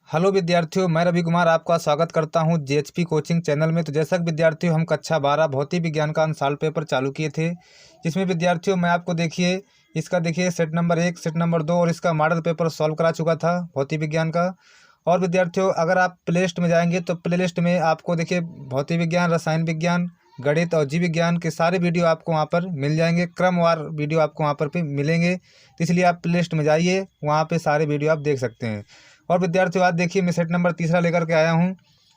Hello विद्यार्थियों, मैं रवि कुमार आपका स्वागत करता हूं जेएचपी कोचिंग चैनल में। तो जैसा कि विद्यार्थियों हम कक्षा 12 भौतिक विज्ञान का अंशाल पेपर चालू किए थे, जिसमें विद्यार्थियों मैं आपको इसका सेट नंबर 1, सेट नंबर 2 और इसका मॉडल पेपर सॉल्व करा चुका था भौतिक विज्ञान का। और विद्यार्थियों अगर आप प्ले लिस्ट में जाएंगे तो प्ले लिस्ट में आपको भौतिक विज्ञान, रसायन विज्ञान, गणित और जीव विज्ञान के सारे वीडियो आपको वहाँ पर मिल जाएंगे। क्रमवार वीडियो आपको वहाँ पर मिलेंगे, तो इसलिए आप प्ले लिस्ट में जाइए, वहाँ पर सारे वीडियो आप देख सकते हैं। और विद्यार्थियों आज मैं सेट नंबर 3 लेकर के आया हूँ।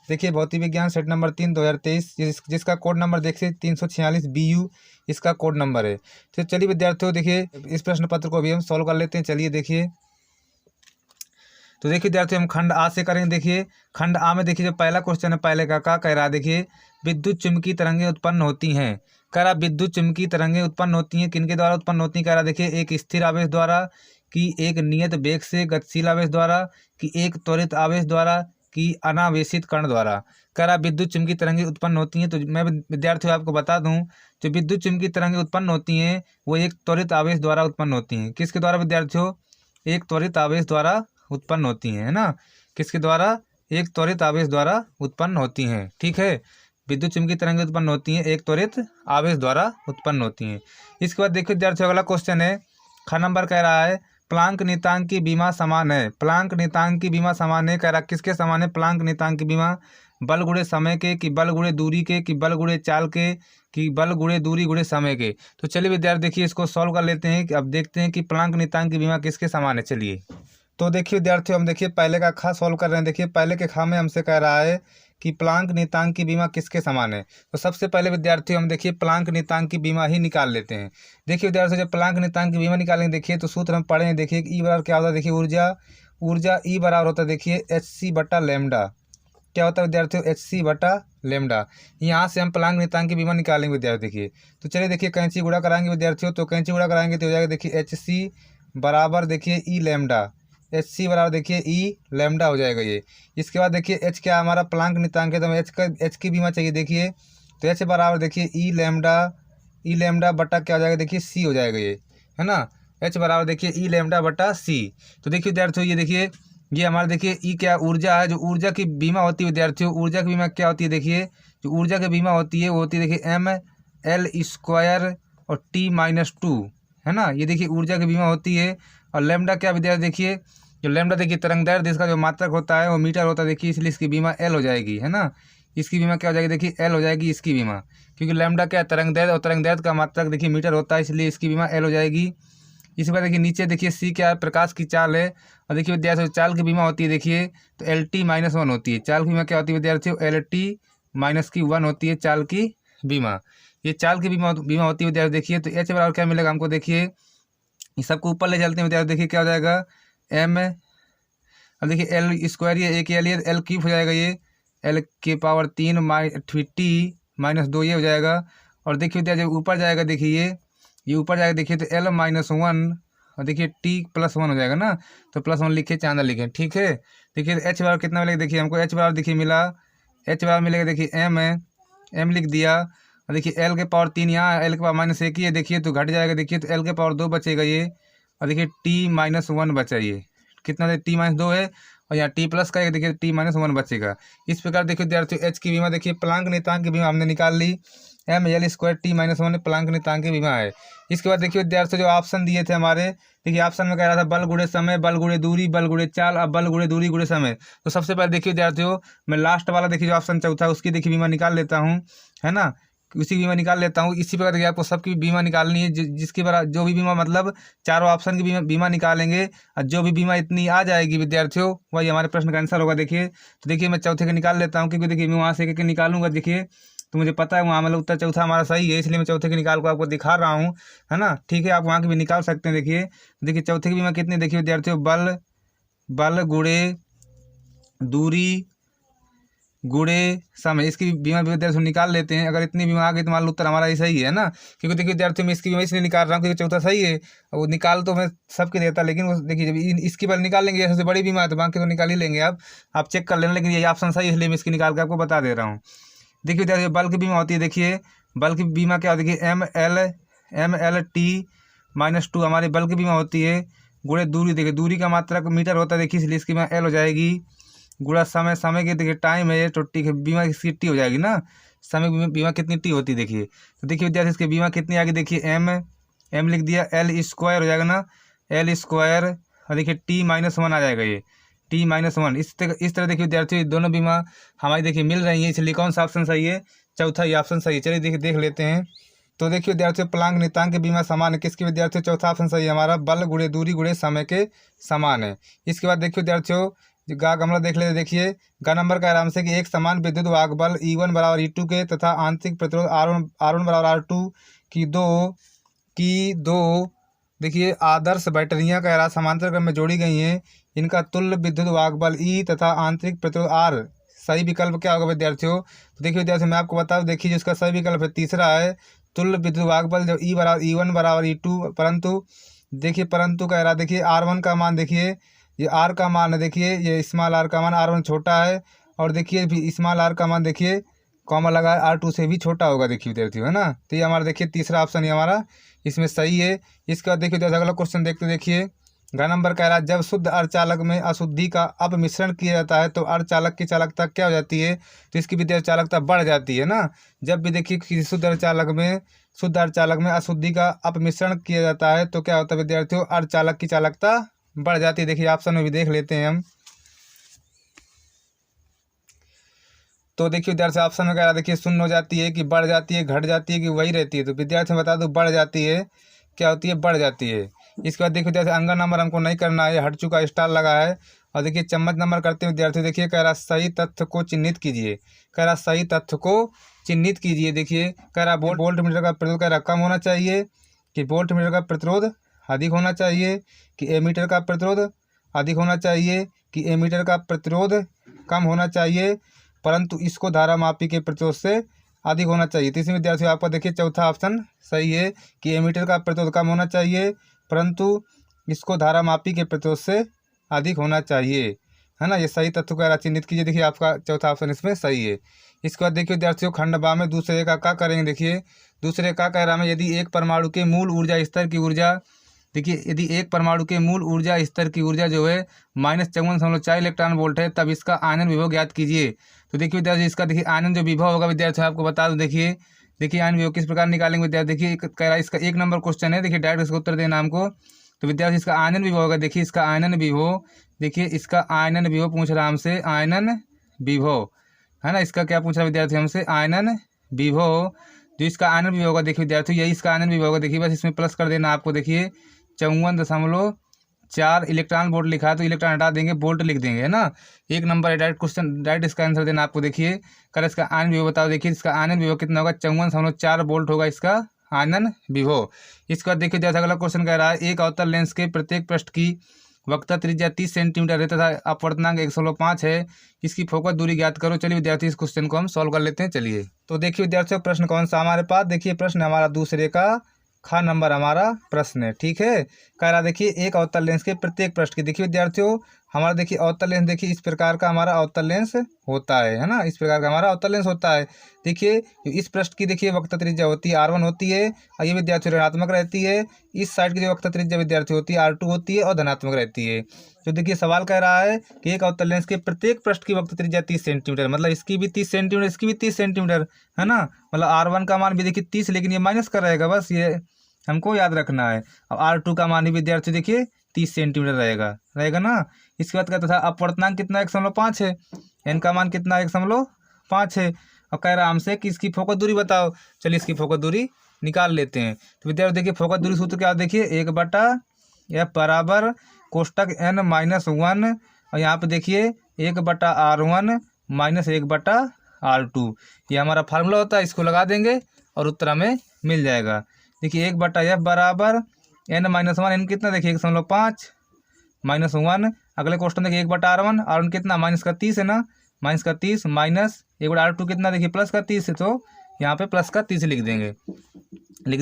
भौतिक विज्ञान सेट नंबर 3 2023, जिसका कोड नंबर 346 BU इसका कोड नंबर है। तो चलिए विद्यार्थियों इस प्रश्न पत्र को भी हम सॉल्व कर लेते हैं। चलिए तो विद्यार्थियों हम खंड आ से करेंगे। खंड आ में जो पहला क्वेश्चन है, पहले का कह रहा है। विद्युत चुम्बकीय तरंगें उत्पन्न होती हैं। कह रहा विद्युत चुम्बकीय तरंगें उत्पन्न होती हैं, किनके द्वारा उत्पन्न होती हैं? कह रहा एक स्थिर आवेश द्वारा, कि एक नियत वेग से गतिशील आवेश द्वारा, कि एक त्वरित आवेश द्वारा, कि अनावेशित कण द्वारा। कह रहा विद्युत चुम्बकीय तरंगें उत्पन्न होती हैं। तो मैं विद्यार्थियों आपको बता दूं, जो विद्युत चुम्बकीय तरंगें उत्पन्न होती हैं वो एक त्वरित आवेश द्वारा उत्पन्न होती हैं। किसके द्वारा विद्यार्थियों? एक त्वरित आवेश द्वारा उत्पन्न होती हैं, है ना। किसके द्वारा? एक त्वरित आवेश द्वारा उत्पन्न होती हैं। ठीक है, विद्युत चुम्बकीय तरंगें उत्पन्न होती हैं एक त्वरित आवेश द्वारा उत्पन्न होती हैं। इसके बाद विद्यार्थियों अगला क्वेश्चन है, ख नंबर कह रहा है प्लांक नियतांक की बीमा समान है। प्लांक नियतांक की बीमा समान है। कह रहा किसके समान है? प्लांक नियतांक की बीमा बल गुणे समय के, कि बल गुणे दूरी के, कि बल गुणे चाल के, कि बल गुणे दूरी गुणे समय के। तो चलिए विद्यार्थी इसको सॉल्व कर लेते हैं। अब देखते हैं कि प्लांक नियतांक की बीमा किसके समान है। चलिए तो विद्यार्थियों हम पहले का खा सॉल्व कर रहे हैं। पहले के खा में हमसे कह रहा है कि प्लांक नियतांक की बीमा किसके समान है। तो सबसे पहले विद्यार्थियों हम प्लांक नियतांक की बीमा ही निकाल लेते हैं। विद्यार्थियों जब प्लांक नियतांक की बीमा निकालेंगे तो सूत्र हम पढ़े हैं। ई बराबर क्या होता है? ऊर्जा ई बराबर होता है hc बटा लैम्डा। क्या होता है विद्यार्थियों? hc बटा लैम्डा। यहाँ से हम प्लांक नियतांक की बीमा निकालेंगे विद्यार्थी। तो चलिए कैंची गुणा कराएंगे विद्यार्थियों। तो कैंची गुणा कराएंगे तो हो जाएगा hc बराबर ई लैम्डा। hc बराबर ई लैम्डा हो जाएगा ये। इसके बाद h क्या हमारा प्लांक नियतांक है, तो हमें h की बीमा चाहिए। तो h बराबर ई लैम्डा बटा क्या हो जाएगा? c हो जाएगा ये, है ना। h बराबर ई लैम्डा बटा c। तो विद्यार्थियों ये हमारा ई क्या ऊर्जा है। जो ऊर्जा की बीमा होती है विद्यार्थियों, ऊर्जा की बीमा क्या होती है? जो ऊर्जा की बीमा होती है वो होती है mL² और T-2, है ना। ये ऊर्जा की बीमा होती है। और लैम्डा क्या विद्यार्थी? जो लैम्डा तरंग दैर्ध्य इसका जो मात्रक होता है वो मीटर होता है। इसलिए इसकी बीमा L हो जाएगी, है ना। इसकी बीमा क्या हो जाएगी? L हो जाएगी इसकी बीमा, क्योंकि लैम्डा क्या तरंग दैर्ध्य, और तरंग दैर्ध्य का मात्रक मीटर होता है, इसलिए इसकी बीमा L हो जाएगी। इसके बाद नीचे C क्या है? प्रकाश की चाल है। और विद्यार्थियों चाल की बीमा होती है तो LT-1 होती है। चाल की बीमा क्या होती है विद्यार्थियों? LT-1 होती है चाल की बीमा। ये चाल की बीमा होती है विद्यार्थी। तो H बराबर क्या मिलेगा हमको? इस सबको ऊपर ले चलते हैं विद्यार्थी। क्या हो जाएगा? m, अब L², ये एक L, ये L³ हो जाएगा। ये L⁻³ T-2 ये हो जाएगा। और विद्यार्थी जब ऊपर जाएगा ये ऊपर जाएगा तो L-1 और T+1 हो जाएगा ना। तो +1 लिखे, चांदा लिखे, ठीक है। H बराबर कितना मिलेगा? हमको H बराबर मिला, H बराबर मिलेगा m लिख दिया। और L⁻3 यहाँ, L⁻1 ही है तो घट जाएगा। तो L⁻2 बचेगा ये। और T-1 बचा ये, कितना T-2 है। और यहाँ T+ का T-1 बचेगा। इस प्रकार विद्यार्थियों H की बीमा प्लांक नियतांक की बीमा हमने निकाल ली। mL² T-1 प्लांक नियतांक की बीमा है। इसके बाद विद्यार्थियों जो ऑप्शन दिए थे हमारे, ऑप्शन में कह रहा था बल गुणे समय, बल गुणे दूरी, बल गुणे चाल, अब बल गुणे दूरी गुणे समय। तो सबसे पहले विद्यार्थियों मैं लास्ट वाला जो ऑप्शन चौथा उसकी बीमा निकाल लेता हूँ, है ना। उसी बीमा निकाल लेता हूँ। इसी प्रकार आपको सबकी बीमा निकालनी है। जिसकी बराबर जो भी बीमा मतलब चारों ऑप्शन की बीमा निकालेंगे, और जो भी बीमा इतनी आ जाएगी विद्यार्थियों वही हमारे प्रश्न का आंसर होगा। तो मैं चौथे का निकाल लेता हूँ, क्योंकि मैं वहाँ से एक निकालूंगा। तो मुझे पता है वहाँ मतलब उत्तर चौथा हमारा सही है, इसलिए मैं चौथे की निकाल को आपको दिखा रहा हूँ, है ना। ठीक है, आप वहाँ की भी निकाल सकते हैं। चौथे की बीमा कितनी विद्यार्थियों? बल गुणे दूरी गुणे समय, इसकी बीमा विद्यार्थियों निकाल लेते हैं। अगर इतनी बीमा आ गई तो मान लो उत्तर हमारा ही सही है ना। क्योंकि विद्यार्थियों में इसकी बीमा इसलिए निकाल रहा हूँ क्योंकि चौथा सही है। वो निकाल तो मैं सबके देता, लेकिन वो जब इसकी बार निकाल लेंगे, सबसे बड़ी बीमा है तो बाकी तो निकाल ही लेंगे। आप चेक कर लेना, लेकिन ये ऑप्शन सही है इसलिए मैं इसकी निकाल के आपको बता दे रहा हूँ। विद्यार्थियों बल की बीमा होती है। बल की बीमा क्या होती है? mLT-2 हमारी बल की बीमा होती है। गुणे दूरी, दूरी का मात्रक मीटर होता है, इसलिए इसकी बीमा L हो जाएगी। गुणा समय, समय की देखिए टाइम है ये, तो टी बीमा इसकी टी हो जाएगी ना, समय बीमा कितनी टी होती है देखिए। तो देखिए विद्यार्थी इसकी बीमा कितनी आगे देखिए एम लिख दिया, एल स्क्वायर हो जाएगा ना, एल स्क्वायर, और देखिए T-1 आ जाएगा ये, T-1। इस तरह देखिए विद्यार्थी दोनों बीमा हमारी देखिए मिल रही है, इसलिए कौन सा ऑप्शन सही है, चौथा ही ऑप्शन सही है। चलिए देखिए देख लेते हैं। तो देखिए विद्यार्थियों प्लांक नियतांक के बीमा समान है, किसके विद्यार्थियों, चौथा ऑप्शन सही है हमारा, बल गुणे दूरी गुणे समय के समान है। इसके बाद देखिए विद्यार्थियों गा गमला देख लेते, देखिए गा नंबर का आराम से कि एक समान विद्युत वाहक बल E1 बराबर E2 के तथा आंतरिक प्रतिरोध R1 बराबर R2 की दो देखिए आदर्श बैटरियां का राशि समांतर क्रम में जोड़ी गई हैं, इनका तुल्य विद्युत वाहक बल E तथा आंतरिक प्रतिरोध R, सही विकल्प क्या होगा विद्यार्थियों। तो देखिए विद्यार्थियों मैं आपको बता दूं, देखिए जिसका सही विकल्प है तीसरा है, तुल्य विद्युत वाहक बल जब E1 बराबर E2, परंतु कह रहा देखिए R1 का मान, देखिए ये R का मान है, देखिए ये स्मॉल r का मान, R1 छोटा है, और देखिए भी स्मॉल r का मान देखिए कॉमा लगा है R2 से भी छोटा होगा देखिए विद्यार्थियों, है ना। तो ये हमारा देखिए तीसरा ऑप्शन ही हमारा इसमें सही है। इसके बाद देखिए अगला क्वेश्चन देखते, देखिए घ नंबर कह रहा है जब शुद्ध अर्धचालक में अशुद्धि का अपमिश्रण किया जाता है तो अर्धचालक की चालकता क्या हो जाती है, तो इसकी विद्यार्थी चालकता बढ़ जाती है ना। जब भी देखिए किसी शुद्ध अर्धचालक में अशुद्धि का अपमिश्रण किया जाता है तो क्या होता है विद्यार्थियों, अर्धचालक की चालकता बढ़ जाती है। देखिए ऑप्शन में भी देख लेते हैं हम। तो देखिए विद्यार्थी ऑप्शन में कह रहा देखिए शून्य हो जाती है कि बढ़ जाती है, घट जाती है कि वही रहती है, तो विद्यार्थी बता दो बढ़ जाती है, क्या होती है, बढ़ जाती है। इसके बाद देखिए विद्यार्थी अंगन नंबर हमको नहीं करना है, हट चुका, स्टार लगा है। और देखिए चम्मच नंबर करते हैं विद्यार्थी, देखिए कह रहा सही तथ्य को चिन्हित कीजिए, कह रहा सही तथ्य को चिन्हित कीजिए। देखिए कह रहा वोल्ट मीटर का प्रतिरोध कह रहा कम होना चाहिए, कि वोल्ट मीटर का प्रतिरोध अधिक होना चाहिए, कि एमीटर का प्रतिरोध अधिक होना चाहिए, कि एमीटर का प्रतिरोध कम होना चाहिए, परंतु इसको धारामापी के प्रतिरोध से अधिक होना चाहिए। तो इसमें विद्यार्थियों आपका देखिए चौथा ऑप्शन सही है कि एमीटर का प्रतिरोध कम होना चाहिए, परंतु इसको धारामापी के प्रतिरोध से अधिक होना चाहिए, है ना। ये सही तथ्य को चिन्हित कीजिए, देखिए आपका चौथा ऑप्शन इसमें सही है। इसके बाद देखिए विद्यार्थियों खंड बा में दूसरे का क्या करेंगे, देखिए दूसरे का कह रहा है यदि एक परमाणु के मूल ऊर्जा स्तर की ऊर्जा, देखिए यदि एक परमाणु के मूल ऊर्जा स्तर की ऊर्जा जो है -54.4 इलेक्ट्रॉन वोल्ट है, तब इसका आयनन विभव ज्ञात कीजिए। तो देखिए विद्यार्थी इसका देखिए आयनन जो विभव होगा विद्यार्थी आपको बता दूं, देखिए आयनन विभव किस प्रकार निकालेंगे विद्यार्थी, देखिए कह रहा है इसका 1 नंबर क्वेश्चन है, देखिए डायरेक्ट इसका उत्तर देना हमको। तो विद्यार्थी इसका आयनन विभव होगा, देखिए इसका आयनन विभव, देखिए इसका आयनन विभव पूछ रहा हमसे, आयनन विभव, है ना। इसका क्या पूछ रहा है विद्यार्थी हमसे, आयनन विभव। जो इसका आयनन विभव होगा देखिए विद्यार्थी यही इसका आयनन विभव होगा, देखिए बस इसमें प्लस कर देना आपको, देखिए 54.4 इलेक्ट्रॉन वोल्ट लिखा है तो इलेक्ट्रॉन हटा देंगे, वोल्ट लिख देंगे, है ना। 1 नंबर डायरेक्ट क्वेश्चन, डायरेक्ट इसका आंसर देना आपको। देखिए कर इसका आयनन विभव बताओ, देखिए इसका आयनन विभव कितना होगा, 54.4 वोल्ट होगा इसका आयनन विभव। इसके बाद देखिए जैसा अगला क्वेश्चन कह रहा है एक अवतल लेंस के प्रत्येक पृष्ठ की वक्रता त्रिज्या 30 सेंटीमीटर है तथा अपवर्तनांक 105 है, इसकी फोकस दूरी ज्ञात करो। चलिए विद्यार्थी इस क्वेश्चन को हम सॉल्व कर लेते हैं। चलिए तो देखिए विद्यार्थियों प्रश्न कौन सा हमारे पास, देखिए प्रश्न हमारा दूसरे का खा नंबर हमारा प्रश्न है, ठीक है। कह रहा देखिए एक अवतल लेंस के प्रत्येक पृष्ठ की, देखिए विद्यार्थियों हमारा देखिए अवतल लेंस देखिए इस प्रकार का हमारा अवतल लेंस होता है ना, इस प्रकार का हमारा अवतल लेंस होता है। देखिए इस पृष्ठ की देखिए वक्रता त्रिज्या होती है R1 होती है, और ये विद्यार्थी ऋणात्मक रहती है। इस साइड की जो वक्रता त्रिज्या विद्यार्थी होती है R2 होती है और धनात्मक रहती है। तो देखिए सवाल कह रहा है कि एक अवतल लेंस के प्रत्येक पृष्ठ की वक्रता त्रिज्या 30 सेंटीमीटर, मतलब इसकी भी 30 सेंटीमीटर, इसकी भी 30 सेंटीमीटर, है ना। मतलब R1 का मान भी देखिए 30, लेकिन ये माइनस कर रहेगा, बस ये हमको याद रखना है। अब R2 का मान भी विद्यार्थी देखिए 30 सेंटीमीटर रहेगा ना। इसके बाद कहता था अपवर्तनांक कितना 1.5 है, n का मान कितना 1.5 है, और कह रहा हमसे कि इसकी फोकस दूरी बताओ। चलिए इसकी फोकस दूरी निकाल लेते हैं। तो विद्यार्थी देखिए फोकस दूरी सूत्र क्या, देखिए 1/f बराबर कोष्टक n-1, और यहाँ पे देखिए 1/r1 माइनस 1/r2, ये हमारा फार्मूला होता है, इसको लगा देंगे और उत्तर हमें मिल जाएगा। देखिए 1/f बराबर n-1, n कितना देखिए 1.5 -1, अगले क्वेश्चन देखिए 1/r1, r1 कितना -30 है ना, -30 माइनस 1/r2 कितना देखिए +30 है, तो यहाँ पे +30 लिख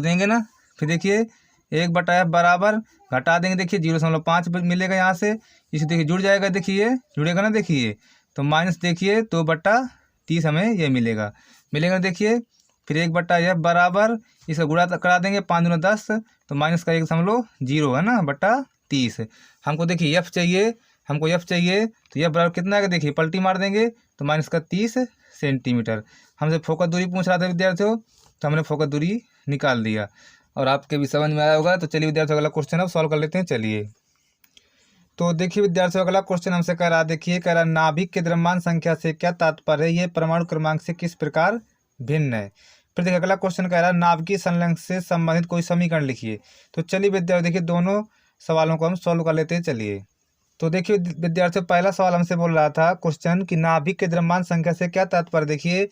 देंगे ना। फिर देखिए 1/f बराबर घटा देंगे, देखिए 0.5 मिलेगा यहाँ से, इसे देखिए जुड़ जाएगा, देखिए ये जुड़ेगा ना, देखिए तो माइनस देखिए 2/30 हमें ये मिलेगा। देखिए फिर 1/f बराबर इसका गुणा करा देंगे, 5 × 10, तो माइनस का 1.0 है ना, /30। हमको देखिए f चाहिए, हमको एफ चाहिए, तो एफ बराबर कितना है देखिए, पलटी मार देंगे तो माइनस का 30 सेंटीमीटर। हमसे फोकस दूरी पूछ रहा था विद्यार्थियों, तो हमने फोकस दूरी निकाल दिया और आपके भी समझ में आया होगा। तो चलिए विद्यार्थियों अगला क्वेश्चन अब सॉल्व कर लेते हैं। चलिए तो देखिए विद्यार्थियों अगला क्वेश्चन हमसे कह रहा, देखिए कह रहा नाभिक के द्रव्यमान संख्या से क्या तात्पर्य है, ये परमाणु क्रमांक से किस प्रकार भिन्न है। फिर देखिए अगला क्वेश्चन कह रहा नाभिकीय संलग्न से संबंधित कोई समीकरण लिखिए। तो चलिए विद्यार्थी देखिए दोनों सवालों को हम सॉल्व कर लेते हैं। चलिए तो देखिए विद्यार्थियों पहला सवाल हमसे बोल रहा था क्वेश्चन कि नाभिक के द्रव्यमान संख्या से क्या तात्पर्य। देखिए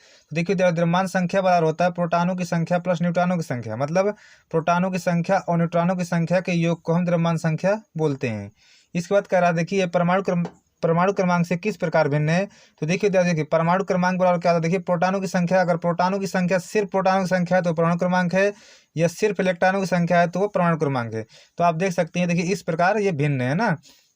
द्रव्यमान संख्या बराबर होता है प्रोटॉनों की संख्या प्लस न्यूट्रॉनों की संख्या, मतलब प्रोटॉनों की संख्या और न्यूट्रॉनों की संख्या के योग को हम द्रव्यमान संख्या बोलते हैं। इसके बाद कह रहा देखिए परमाणु क्रमांक से किस प्रकार भिन्न है। तो देखिए परमाणु क्रमांक बराबर क्या होता है, देखिए प्रोटॉनों की संख्या, अगर प्रोटॉनों की संख्या सिर्फ प्रोटॉनों की संख्या है तो परमाणु क्रमांक है, या सिर्फ इलेक्ट्रॉनों की संख्या है तो वो परमाणु क्रमांक है। तो आप देख सकते हैं देखिए इस प्रकार ये भिन्न है ना।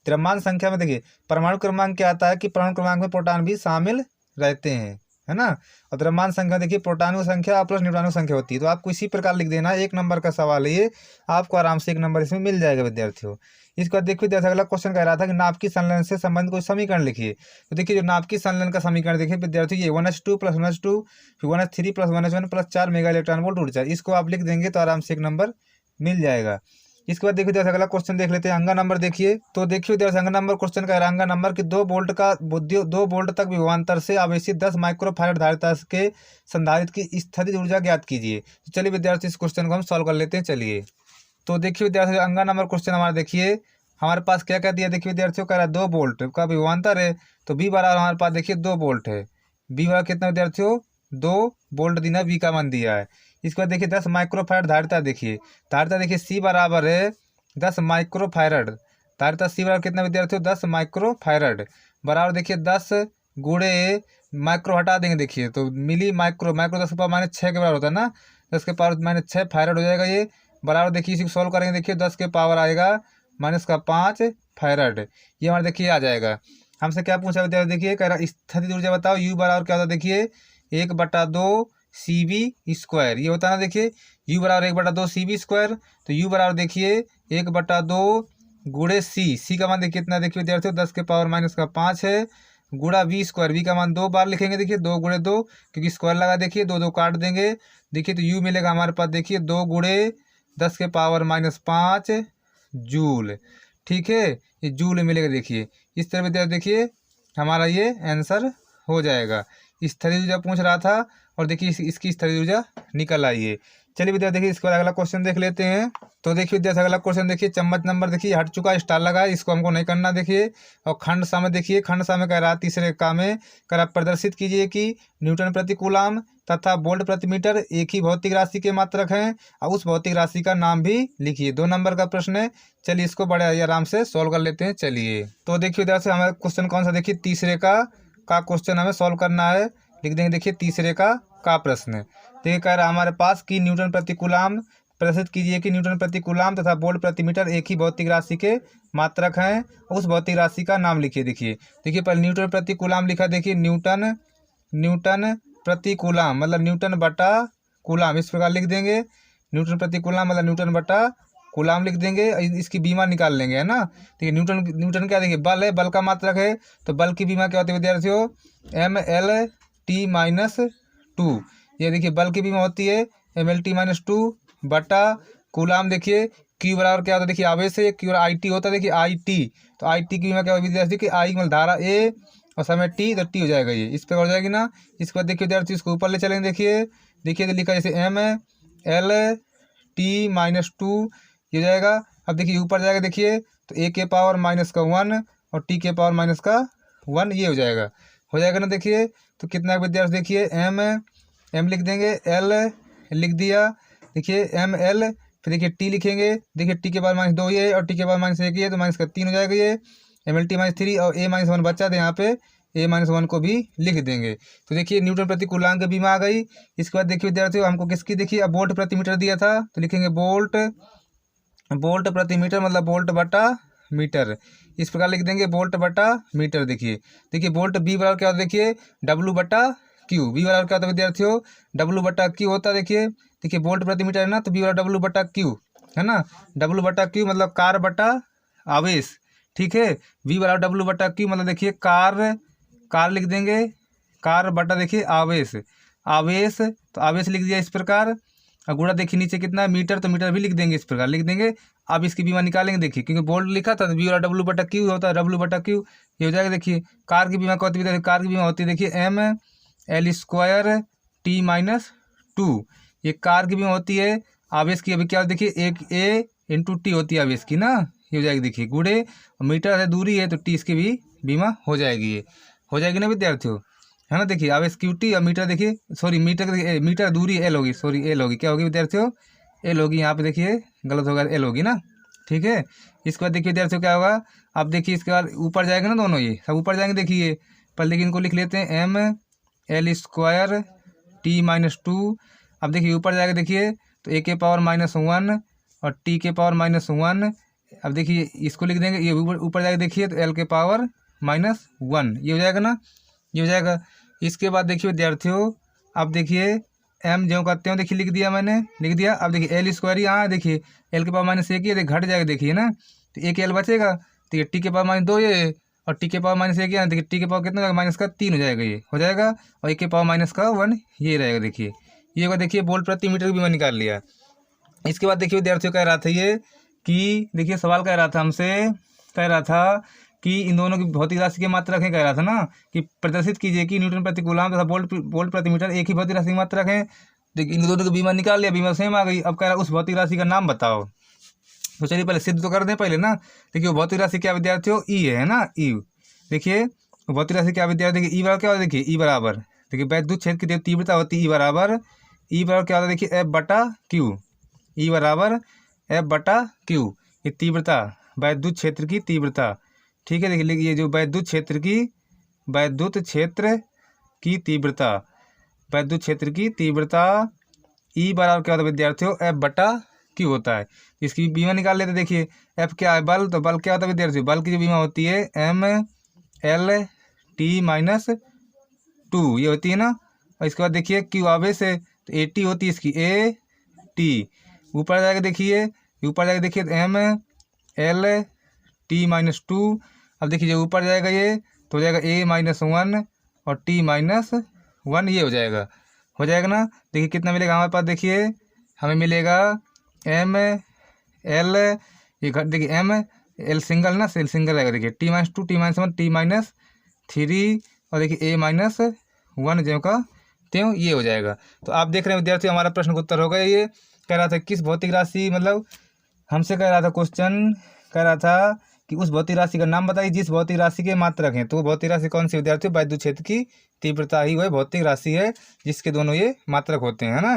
द्रव्यमान संख्या में देखिए परमाणु क्रमांक क्या आता है कि परमाणु क्रमांक में प्रोटॉन भी शामिल रहते हैं, है ना। और द्रव्यमान संख्या देखिए प्रोटॉनों की संख्या प्लस न्यूट्रॉनों की संख्या होती है। तो आपको इसी प्रकार लिख देना, 1 नंबर का सवाल है ये, आपको आराम से 1 नंबर इसमें मिल जाएगा विद्यार्थियों। इसके बाद देखिए जैसे अगला क्वेश्चन कह रहा था कि नाभिकीय संलयन से संबंधित कोई समीकरण लिखिए। तो देखिए जो नाभिकीय संलयन का समीकरण देखिए विद्यार्थी ये 1s2 + 1s2 फिर 1s3 + 1s1 + 4 mega electron volt ऊर्जा, इसको आप लिख देंगे तो आराम से 1 नंबर मिल जाएगा। इसके बाद देखिए जैसे अगला क्वेश्चन देख लेते हैं अंगा नंबर। देखिए तो देखिए जैसे अंगा नंबर क्वेश्चन का अंगा नंबर कि 2 वोल्ट तक विभवांतर से आवेशित 10 माइक्रोफैराड धारिता के संधारित्र की स्थितिज ऊर्जा ज्ञात कीजिए। तो चलिए विद्यार्थी इस क्वेश्चन को हम सॉल्व कर लेते हैं। चलिए तो देखिए विद्यार्थी अंगा नंबर क्वेश्चन हमारा देखिए हमारे पास क्या क्या दिया। देखिए विद्यार्थियों कह रहा है 2 वोल्ट का विभवांतर है, तो बी बराबर हमारे पास देखिए 2 वोल्ट है। बी बराबर कितना विद्यार्थियों 2 वोल्ट दिया, बी का मान दिया है। इसके बाद देखिए 10 माइक्रोफैराड धारिता देखिए सी बराबर है 10 माइक्रोफैराड। धारिता सी बराबर कितना विद्यार्थियों 10 माइक्रोफैराड बराबर देखिए 10 गुणे माइक्रो हटा देंगे देखिए तो मिली माइक्रो 10 के पावर -6 के बराबर होता है ना, 10 के पावर -6 फैराड हो जाएगा ये बराबर। देखिए इसी को सॉल्व करेंगे देखिए 10 के पावर आएगा -5 फैराड, ये हमारे देखिए आ जाएगा। हमसे क्या पूछा विद्यार्थी देखिए कह रहा स्थितिज ऊर्जा बताओ। यू बराबर क्या होता है देखिए 1/2 CV², ये होता है ना देखिए u बराबर 1/2 CV²। तो u बराबर देखिए 1/2 गुणे सी का मान देखिए कितना देखिए विद्यार्थियों 10 के पावर -5 है गुणा v², v का मान 2 बार लिखेंगे देखिए 2 गुणे 2 क्योंकि स्क्वायर लगा देखिए 2 काट देंगे देखिए तो u मिलेगा हमारे पास देखिए 2 गुणे 10 के पावर -5 जूल, ठीक है, ये जूल मिलेगा देखिए। इस तरह विद्यार्थी देखिए हमारा ये आंसर हो जाएगा। स्थितिज ऊर्जा पूछ रहा था और देखिए इसकी स्थितिज ऊर्जा निकल आई है। चलिए विद्यार्थी देखिए इसके बाद अगला क्वेश्चन देख लेते हैं। तो देखिए विद्यार्थी अगला क्वेश्चन देखिए चम्मच नंबर देखिए हट चुका स्टार लगा है, इसको हमको नहीं करना देखिए। और खंड सा में देखिए खंड सा में कह रहा तीसरे का में कह रहा प्रदर्शित कीजिए कि न्यूटन प्रति कूलाम तथा वोल्ट प्रति मीटर एक ही भौतिक राशि के मात्रक हैं और उस भौतिक राशि का नाम भी लिखिए। 2 नंबर का प्रश्न है। चलिए इसको बड़े आराम से सॉल्व कर लेते हैं। चलिए तो देखिए विद्यार्थी हमारा क्वेश्चन कौन सा देखिए तीसरे का क्वेश्चन हमें सॉल्व करना है। लिख देंगे देखिए तीसरे का प्रश्न देखिए कह रहा हमारे पास कि न्यूटन प्रति कूलाम प्रदर्शित कीजिए कि न्यूटन प्रति कूलाम तथा वोल्ट प्रति मीटर एक ही भौतिक राशि के मात्रक हैं, उस भौतिक राशि का नाम लिखिए। देखिए पहले न्यूटन प्रति कूलाम लिखा देखिए न्यूटन प्रति कूलाम मतलब न्यूटन बटा कूलाम, इस प्रकार लिख देंगे। न्यूटन प्रति कूलाम मतलब न्यूटन बटा कूलाम लिख देंगे, इसकी बीमा निकाल लेंगे, है ना। देखिए न्यूटन क्या देखिए बल है, बल का मात्रक है, तो बल की बीमा क्या होती है विद्यार्थियों MLT-2। ये देखिए बल की बीमा होती है MLT-2 बटा कूलाम। देखिए क्यू बराबर क्या होता है देखिए आवेश है, क्यू IT होता है देखिए IT, तो IT की बीमा क्या होगी विद्यार्थी की I मतलब धारा A और समय T, तो T हो जाएगा ये इस पर हो जाएगी ना। इसके बाद देखिए विद्यार्थी इसको ऊपर ले चलेंगे देखिए तो लिखा जैसे MLT-2 ये हो जाएगा। अब देखिए ऊपर जाएगा देखिए तो A के पावर -1 और T के पावर -1 ये हो जाएगा ना देखिए। तो कितना विद्यार्थी देखिए M लिख देंगे, L लिख दिया देखिए ML, फिर देखिए T लिखेंगे देखिए T के पावर -2 ये और T के पावर -1 ये, तो -3 हो जाएगा ये MLT-3 और A-1 बचा था यहाँ पे A-1 को भी लिख देंगे। तो देखिए न्यूटन प्रति कूलाम की बीमा आ गई। इसके बाद देखिए विद्यार्थियों हमको किसकी देखिए अब वोल्ट प्रति मीटर दिया था, तो लिखेंगे वोल्ट प्रति मीटर मतलब वोल्ट बटा मीटर, इस प्रकार लिख देंगे वोल्ट बटा मीटर। देखिए वोल्ट बी बराबर क्या होता है देखिए W बटा क्यू, बी बराबर क्या होता है विद्यार्थियों W बटा क्यू होता है। देखिए वोल्ट प्रति मीटर है ना, तो बी बराबर W बटा क्यू है ना। W बटा क्यू मतलब कार बटा आवेश, ठीक है। वी बराबर डब्ल्यू बटा क्यू, मतलब देखिए कार लिख देंगे, कार बटा देखिए आवेश, तो आवेश लिख दिया इस प्रकार। और गुणा देखिए नीचे कितना है मीटर, तो मीटर भी लिख देंगे इस प्रकार लिख देंगे। अब इसकी बीमा निकालेंगे देखिए, क्योंकि बोल्ट लिखा था तो वी बराबर डब्ल्यू बटा क्यू होता है, डब्ल्यू बटा क्यू ये हो जाएगा। देखिए कार की बीमा क्या होती है, कार की बीमा होती है देखिए M L square T minus two, ये कार की बीमा होती है। आवेश की अभी क्या देखिए एक ए इंटू टी होती है आवेश की ना, ये हो जाएगी देखिए गुड़े, मीटर से दूरी है तो टी इसकी भी बीमा हो जाएगी, ये हो जाएगी ना विद्यार्थियों, है ना। देखिए आवेश क्यू टी और मीटर देखिए सॉरी मीटर दूरी एल होगी, सॉरी एल होगी, क्या होगी विद्यार्थियों, एल होगी। यहाँ पे देखिए गलत होगा, एल होगी ना, ठीक है। इसके बाद देखिए विद्यार्थियों क्या होगा, अब देखिए इसके बाद ऊपर जाएगा ना, दोनों ये सब ऊपर जाएंगे। देखिए पहले देखिए इनको लिख लेते हैं M L square T minus two. अब देखिए ऊपर जाएगा देखिए तो ए के पावर -1 और टी के पावर -1। अब देखिए इसको लिख देंगे, ये ऊपर जाएगा देखिए तो एल के पावर -1 ये हो जाएगा ना, ये हो जाएगा। इसके बाद देखिए विद्यार्थियों अब देखिए एम जो करते हो देखिए लिख दिया मैंने, लिख दिया। अब देखिए एल स्क्वायर यहाँ देखिए एल के पावर -1 ये घट जाएगा देखिए ना, तो एक एल बचेगा, तो ये टी के पावर -2 ये और टी के पावर -1 यहाँ देखिए टी के पावर कितना हो जाएगा -3 हो जाएगा, ये हो जाएगा। और एक के पावर -1 ये रहेगा देखिए, ये होगा देखिए वोल्ट प्रति मीटर की बीमा निकाल लिया। इसके बाद देखिए विद्यार्थियों कह रहा था ये कि देखिए सवाल कह रहा था हमसे, कह रहा था कि इन दोनों की भौतिक राशि की मात्रा रखें, कह रहा था ना कि प्रदर्शित कीजिए कि न्यूटन प्रति कूलम तथा वोल्ट प्रति मीटर एक ही भौतिक राशि की मात्रा रखें। देखिए इन दोनों की बीमा निकाल लिया, बीमा सेम आ गई। अब कह रहा है उस भौतिक राशि का नाम बताओ, तो चलिए पहले सिद्ध तो कर दें पहले ना। देखिए वो भौतिक राशि क्या विद्यार्थियों, ई है ना, ई। देखिए भौतिक राशि क्या विद्यार्थी, देखिए ई बराबर क्या होता है, देखिए ई बराबर देखिए वैद्युत क्षेत्र की तीव्रता होती है ई बराबर क्या होता है देखिए एफ बटा क्यू, ई बराबर एफ बटा क्यू, ये तीव्रता वैद्युत क्षेत्र की तीव्रता, ठीक है। देखिए ये जो वैद्युत क्षेत्र की तीव्रता, वैद्युत क्षेत्र की तीव्रता ई बराबर क्या होता है विद्यार्थियों, एफ बटा क्यू होता है। इसकी बीमा निकाल लेते, देखिए एफ क्या है बल, तो बल क्या होता है विद्यार्थियों, बल की जो बीमा होती है एम एल टी -2 ये होती है ना। और इसके बाद देखिए क्यू आवेश है तो ए टी होती है इसकी, ए टी ऊपर जाएगा देखिए, ऊपर जाएगा देखिए एम एल टी -2। अब देखिए जो ऊपर जाएगा ये तो हो जाएगा ए -1 और टी -1 ये हो जाएगा ना। देखिए कितना मिलेगा हमारे पास, देखिए हमें मिलेगा एम एल ये देखिए एम एल सिंगल ना, सेल सिंगल रहेगा देखिए टी -2 टी -1 टी -3 और देखिए ए -1 जो का त्यों ये हो जाएगा। तो आप देख रहे हैं विद्यार्थी हमारा प्रश्न का उत्तर हो गया। ये कह रहा था किस भौतिक राशि, मतलब हमसे कह रहा था क्वेश्चन, कह रहा था कि उस भौतिक राशि का नाम बताइए जिस भौतिक राशि के मात्रक हैं। तो वो भौतिक राशि कौन सी विद्यार्थी, वैद्युत क्षेत्र की तीव्रता ही वह भौतिक राशि है जिसके दोनों ये मात्रक होते हैं, है ना।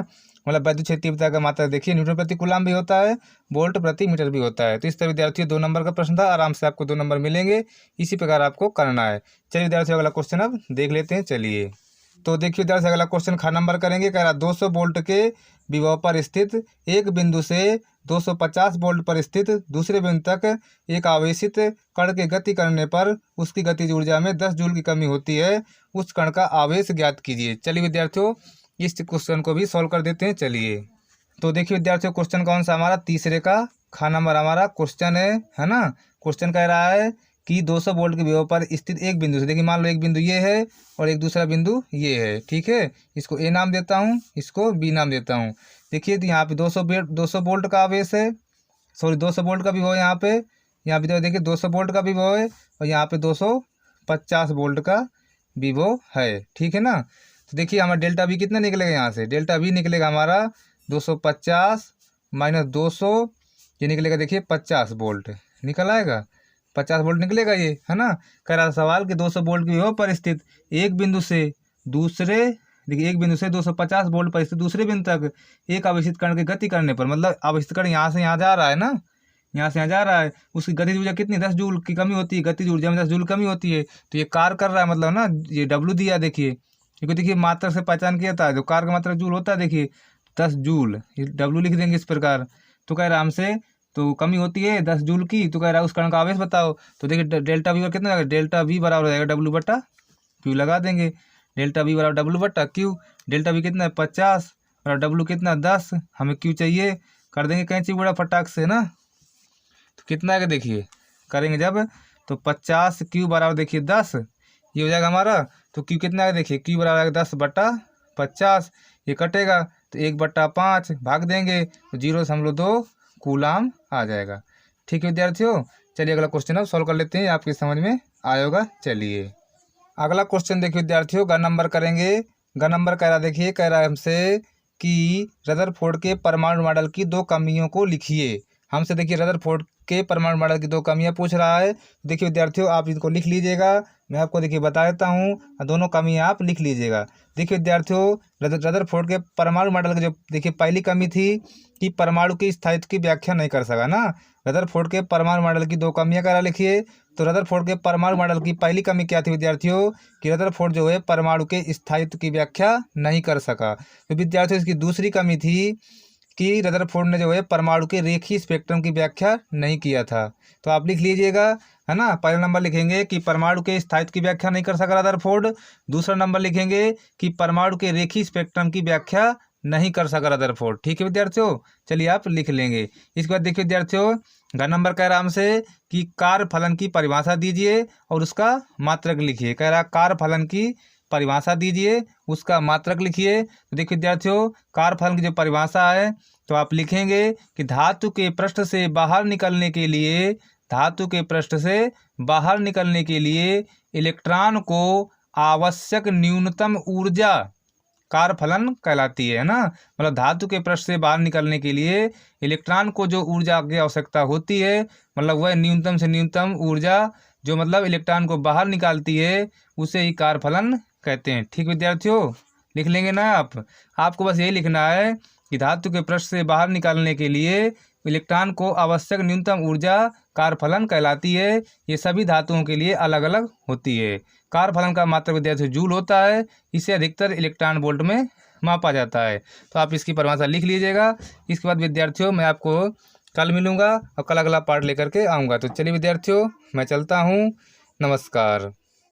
मतलब वैद्युत क्षेत्र तीव्रता का मात्रक देखिए न्यूटन प्रति कूलम भी होता है, वोल्ट प्रति मीटर भी होता है। तो इस तरह विद्यार्थियों 2 नंबर का प्रश्न था, आराम से आपको 2 नंबर मिलेंगे, इसी प्रकार आपको करना है। चलिए विद्यार्थियों अगला क्वेश्चन अब देख लेते हैं। चलिए तो देखिए विद्यार्थी अगला क्वेश्चन खा नंबर करेंगे। कह रहा 200 वोल्ट के विभव पर स्थित एक बिंदु से 250 वोल्ट पर स्थित दूसरे बिंदु तक एक आवेशित कण के गति करने पर उसकी गतिज ऊर्जा में 10 जूल की कमी होती है, उस कण का आवेश ज्ञात कीजिए। चलिए विद्यार्थियों इस क्वेश्चन को भी सॉल्व कर देते हैं। चलिए तो देखिए विद्यार्थियों क्वेश्चन कौन सा हमारा, तीसरे का खा नंबर हमारा क्वेश्चन है ना। क्वेश्चन कह रहा है कि 200 वोल्ट के विभव पर स्थित एक बिंदु से, देखिए मान लो एक बिंदु ये है और एक दूसरा बिंदु ये है, ठीक है। इसको ए नाम देता हूँ, इसको बी नाम देता हूँ। देखिए तो यहाँ पे 200 वोल्ट का आवेश है, सॉरी 200 वोल्ट का विभव है यहाँ पे देखिए 200 वोल्ट का विभव है और यहाँ पे 250 वोल्ट का विभव है, ठीक है ना। तो देखिए हमारा डेल्टा बी कितना निकलेगा, यहाँ से डेल्टा बी निकलेगा हमारा 250 - 200 ये निकलेगा देखिए 50 वोल्ट निकल आएगा, 50 वोल्ट निकलेगा ये, है ना। कह रहा सवाल कि 200 वोल्ट के विभव पर स्थित एक बिंदु से दूसरे, देखिए एक बिंदु से 250 वोल्ट पर स्थित दूसरे बिंदु तक एक आवेशित कण की गति करने पर, मतलब आवेशित कण यहाँ से यहाँ जा रहा है ना, यहाँ से यहाँ जा रहा है, उसकी गतिज ऊर्जा कितनी 10 जूल की कमी होती है, गतिज ऊर्जा में 10 जूल कमी होती है। तो ये कार कर रहा है, मतलब ना ये डब्लू दिया देखिए, क्योंकि देखिए मात्रक से पहचान किया था, जो कार का मात्रक जूल होता है देखिए 10 जूल, ये डब्लू लिख देंगे इस प्रकार। तो कह रहा हमसे तो कमी होती है 10 जूल की, तो कह रहा है उस कण का आवेश बताओ। तो देखिए डेल्टा वी कितना लगेगा, डेल्टा वी बराबर हो जाएगा डब्लू बटा क्यू लगा देंगे, डेल्टा वी बराबर डब्लू बटा क्यू। डेल्टा वी कितना है 50 और डब्लू कितना 10, हमें क्यू चाहिए, कर देंगे कैंची बड़ा फटाक से ना। तो कितना है देखिए करेंगे जब तो 50 क्यू बराबर देखिए 10, ये हो जाएगा हमारा। तो क्यू कितना है देखिए, क्यू बराबर आएगा 10/50, ये कटेगा तो 1/5 भाग देंगे तो 0.2 कूलाम आ जाएगा। ठीक है विद्यार्थियों, चलिए अगला क्वेश्चन अब सॉल्व कर लेते हैं, आपकी समझ में आएगा। चलिए अगला क्वेश्चन देखिए विद्यार्थियों, ग नंबर करेंगे। ग नंबर कह रहा देखिए, कह रहा है हमसे कि रदरफोर्ड के परमाणु मॉडल की 2 कमियों को लिखिए। हमसे देखिए रदरफोर्ड के परमाणु मॉडल की 2 कमियां पूछ रहा है। देखिए विद्यार्थियों, आप इनको लिख लीजिएगा, मैं आपको देखिए बता देता हूँ, दोनों कमियां आप लिख लीजिएगा। देखिए विद्यार्थियों, रदरफोर्ड के परमाणु मॉडल की जो देखिए पहली कमी थी कि परमाणु के स्थायित्व की व्याख्या नहीं कर सका ना। रदरफोर्ड के परमाणु मॉडल की 2 कमियां करा लिखिए। तो रदरफोर्ड के परमाणु मॉडल की पहली कमी क्या थी विद्यार्थियों, कि रदरफोर्ड जो है परमाणु के स्थायित्व की व्याख्या नहीं कर सका। तो विद्यार्थियों इसकी दूसरी कमी थी कि रदरफोर्ड ने जो है परमाणु के रेखीय स्पेक्ट्रम की व्याख्या नहीं किया था। तो आप लिख लीजिएगा, है ना। पहला नंबर लिखेंगे कि परमाणु के स्थायित्व की व्याख्या नहीं कर सका रदरफोर्ड। दूसरा नंबर लिखेंगे कि परमाणु के रेखीय स्पेक्ट्रम की व्याख्या नहीं कर सका रदरफोर्ड। ठीक है विद्यार्थियों, चलिए आप लिख लेंगे। इसके बाद देखिए विद्यार्थियों, घ नंबर कह रहा हमसे कि कार्य फलन की परिभाषा दीजिए और उसका मात्रक लिखिए। कह रहा कार्य फलन की परिभाषा दीजिए, उसका मात्रक लिखिए। तो देखिए विद्यार्थियों, कार्य फलन की जो परिभाषा है तो आप लिखेंगे कि धातु के पृष्ठ से बाहर निकलने के लिए, धातु के पृष्ठ से बाहर निकलने के लिए इलेक्ट्रॉन को आवश्यक न्यूनतम ऊर्जा कार्य फलन कहलाती है ना। मतलब धातु के पृष्ठ से बाहर निकलने के लिए इलेक्ट्रॉन को जो ऊर्जा की आवश्यकता होती है, मतलब वह न्यूनतम से न्यूनतम ऊर्जा जो मतलब इलेक्ट्रॉन को बाहर निकालती है, उसे ही कार्य फलन कहते हैं। ठीक विद्यार्थियों, लिख लेंगे ना आप। आपको बस यही लिखना है कि धातु के पृष्ठ से बाहर निकालने के लिए इलेक्ट्रॉन को आवश्यक न्यूनतम ऊर्जा कार्य फलन कहलाती है। ये सभी धातुओं के लिए अलग अलग होती है। कार्य फलन का मात्रक विद्यार्थियों जूल होता है, इसे अधिकतर इलेक्ट्रॉन वोल्ट में मापा जाता है। तो आप इसकी परिभाषा लिख लीजिएगा। इसके बाद विद्यार्थियों, मैं आपको कल मिलूंगा और कल अगला पार्ट लेकर के आऊँगा। तो चलिए विद्यार्थियों, मैं चलता हूँ। नमस्कार।